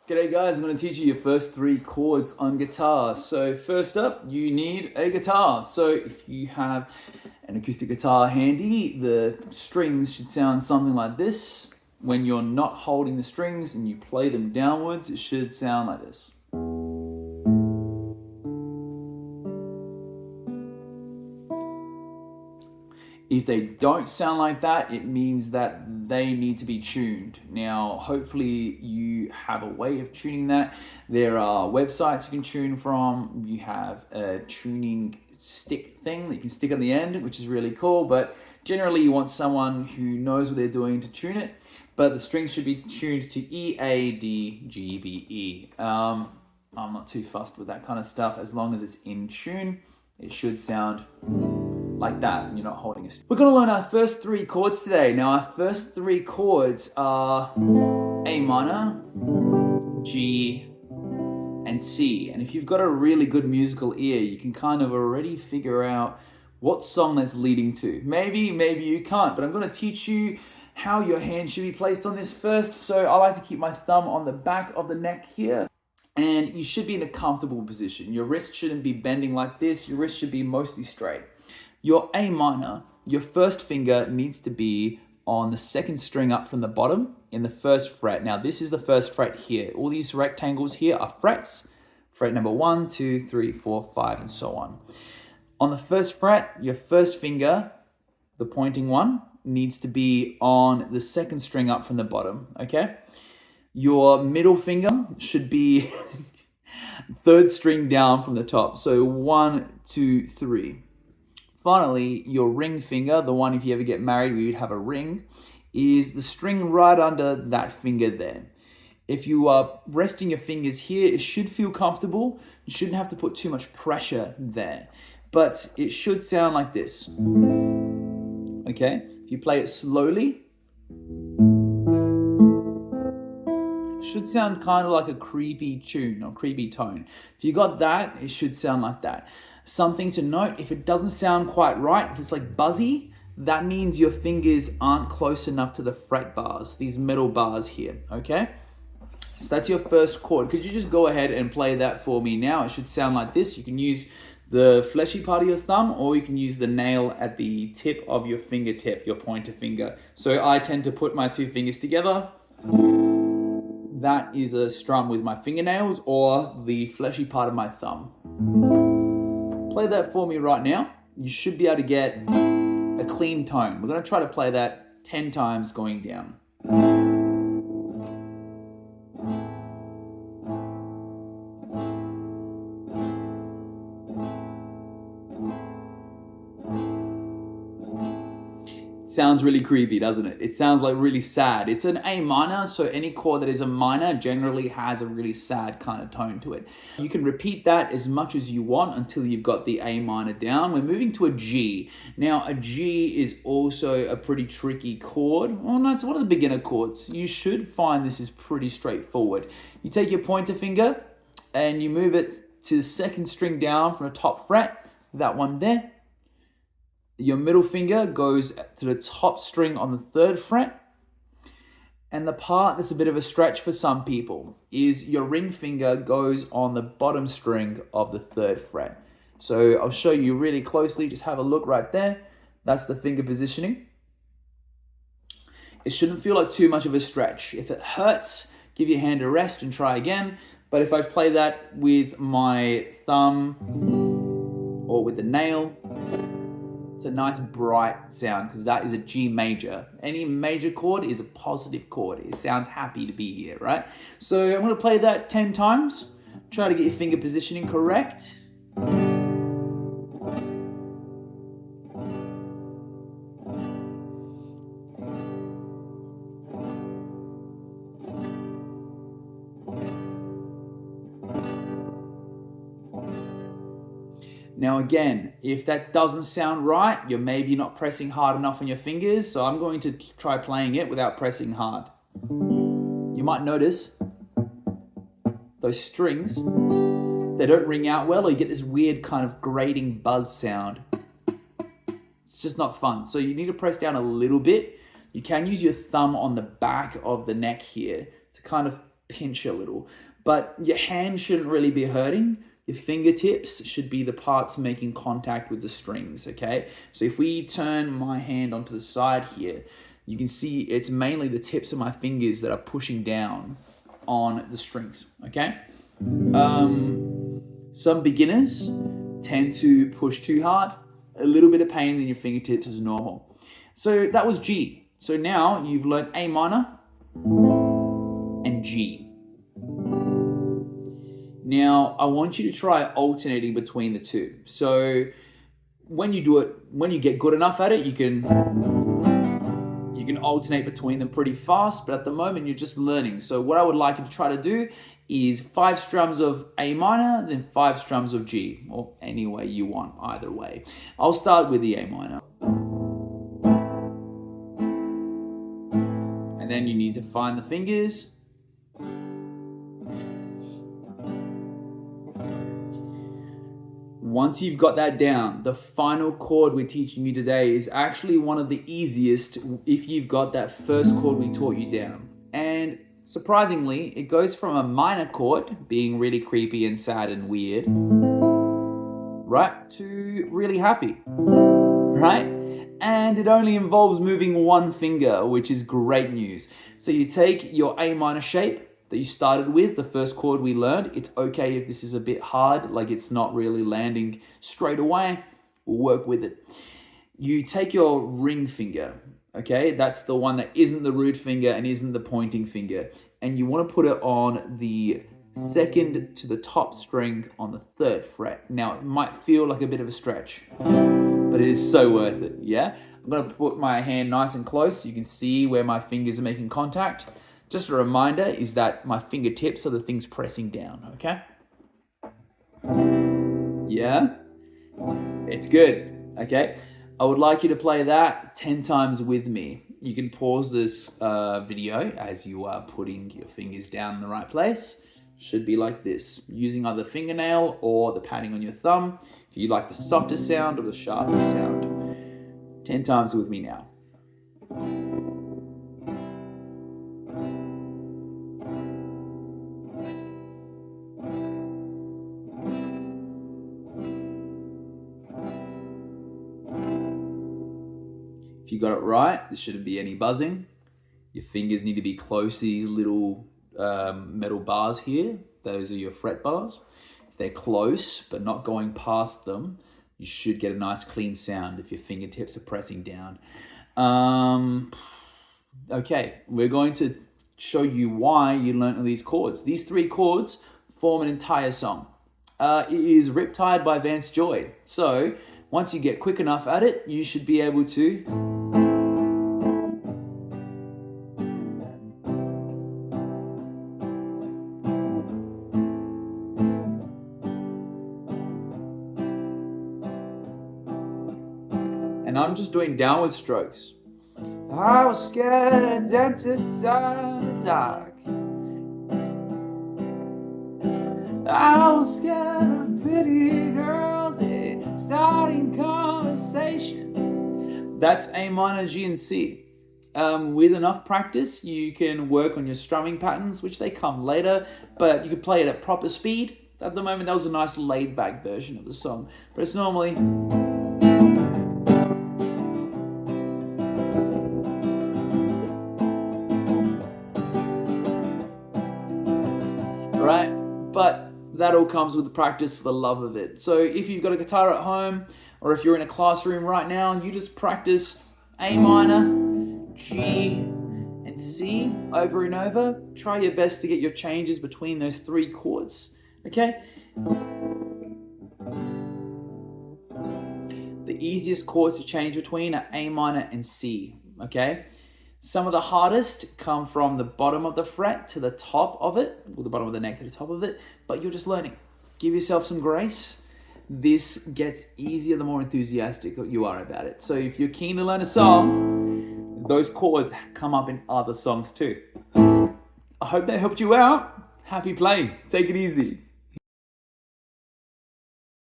G'day guys, I'm going to teach you your first 3 chords on guitar. So first up, you need a guitar. So if you have an acoustic guitar handy, the strings should sound something like this. When you're not holding the strings and you play them downwards, it should sound like this. If they don't sound like that, it means that they need to be tuned. Now, hopefully you have a way of tuning that. There are websites you can tune from. You have a tuning stick thing that you can stick on the end, which is really cool. But generally you want someone who knows what they're doing to tune it. But the strings should be tuned to E, A, D, G, B, E. I'm not too fussed with that kind of stuff. As long as it's in tune, it should sound like that, and you're not holding it. We're going to learn our first 3 chords today. Now, our first 3 chords are A minor, G, and C. And if you've got a really good musical ear, you can kind of already figure out what song that's leading to. Maybe you can't, but I'm going to teach you how your hand should be placed on this first. So I like to keep my thumb on the back of the neck here. And you should be in a comfortable position. Your wrist shouldn't be bending like this. Your wrist should be mostly straight. Your A minor, your first finger needs to be on the 2nd string up from the bottom in the 1st fret. Now this is the 1st fret here. All these rectangles here are frets. Fret number 1, 2, 3, 4, 5, and so on. On the 1st fret, your first finger, the pointing one, needs to be on the 2nd string up from the bottom, okay? Your middle finger should be 3rd string down from the top. So 1, 2, 3. Finally, your ring finger, the one if you ever get married where you'd have a ring, is the string right under that finger there. If you are resting your fingers here, it should feel comfortable. You shouldn't have to put too much pressure there. But it should sound like this. Okay? If you play it slowly, it should sound kind of like a creepy tune or creepy tone. If you got that, it should sound like that. Something to note, if it doesn't sound quite right, if it's like buzzy, that means your fingers aren't close enough to the fret bars, these metal bars here, okay? So that's your first chord. Could you just go ahead and play that for me now? It should sound like this. You can use the fleshy part of your thumb, or you can use the nail at the tip of your fingertip, your pointer finger. So I tend to put my 2 fingers together. That is a strum with my fingernails or the fleshy part of my thumb. Play that for me right now. You should be able to get a clean tone. We're going to try to play that 10 times going down. Sounds really creepy, doesn't it? It sounds like really sad. It's an A minor, so any chord that is a minor generally has a really sad kind of tone to it. You can repeat that as much as you want until you've got the A minor down. We're moving to a G. Now, a G is also a pretty tricky chord. Well, no, it's one of the beginner chords. You should find this is pretty straightforward. You take your pointer finger and you move it to the 2nd string down from the top fret, that one there. Your middle finger goes to the top string on the 3rd fret. And the part that's a bit of a stretch for some people is your ring finger goes on the bottom string of the 3rd fret. So I'll show you really closely. Just have a look right there. That's the finger positioning. It shouldn't feel like too much of a stretch. If it hurts, give your hand a rest and try again. But if I play that with my thumb or with the nail, it's a nice bright sound because that is a G major. Any major chord is a positive chord. It sounds happy to be here, right? So I'm going to play that 10 times. Try to get your finger positioning correct. Now again, if that doesn't sound right, you're maybe not pressing hard enough on your fingers, so I'm going to try playing it without pressing hard. You might notice those strings, they don't ring out well, or you get this weird kind of grating buzz sound. It's just not fun. So you need to press down a little bit. You can use your thumb on the back of the neck here to kind of pinch a little. But your hand shouldn't really be hurting. Your fingertips should be the parts making contact with the strings, okay? So if we turn my hand onto the side here, you can see it's mainly the tips of my fingers that are pushing down on the strings, okay? Some beginners tend to push too hard. A little bit of pain in your fingertips is normal. So that was G. So now you've learned A minor and G. Now I want you to try alternating between the two. So when you do it, when you get good enough at it, you can alternate between them pretty fast, but at the moment you're just learning. So what I would like you to try to do is 5 strums of A minor, then 5 strums of G, or any way you want, either way. I'll start with the A minor. And then you need to find the fingers. Once you've got that down, the final chord we're teaching you today is actually one of the easiest if you've got that first chord we taught you down. And surprisingly, it goes from a minor chord, being really creepy and sad and weird, right, to really happy, right? And it only involves moving one finger, which is great news. So you take your A minor shape that you started with, the first chord we learned. It's okay if this is a bit hard, like it's not really landing straight away. We'll work with it. You take your ring finger, okay? That's the one that isn't the root finger and isn't the pointing finger. And you want to put it on the second to the top string on the 3rd fret. Now, it might feel like a bit of a stretch, but it is so worth it, yeah? I'm going to put my hand nice and close so you can see where my fingers are making contact. Just a reminder is that my fingertips are the things pressing down, okay? Yeah? It's good, okay? I would like you to play that 10 times with me. You can pause this video as you are putting your fingers down in the right place. Should be like this, using either fingernail or the padding on your thumb. If you like the softer sound or the sharper sound. 10 times with me now. If you got it right, there shouldn't be any buzzing. Your fingers need to be close to these little metal bars here. Those are your fret bars. If they're close, but not going past them, you should get a nice clean sound if your fingertips are pressing down. Okay, we're going to show you why you learned all these chords. These 3 chords form an entire song. It is Riptide by Vance Joy. So once you get quick enough at it, you should be able to and I'm just doing downward strokes. I was scared of dentists in the dark. I was scared of pretty girls and starting conversations. That's A minor, G, and C. With enough practice, you can work on your strumming patterns, which they come later, but you can play it at proper speed. At the moment, that was a nice laid-back version of the song, but it's normally... right? But that all comes with the practice for the love of it. So if you've got a guitar at home, or if you're in a classroom right now, you just practice A minor, G, and C over and over. Try your best to get your changes between those 3 chords, okay? The easiest chords to change between are A minor and C, okay? Some of the hardest come from the bottom of the fret to the top of it, or the bottom of the neck to the top of it, but you're just learning. Give yourself some grace. This gets easier the more enthusiastic you are about it. So if you're keen to learn a song, those chords come up in other songs too. I hope that helped you out. Happy playing. Take it easy.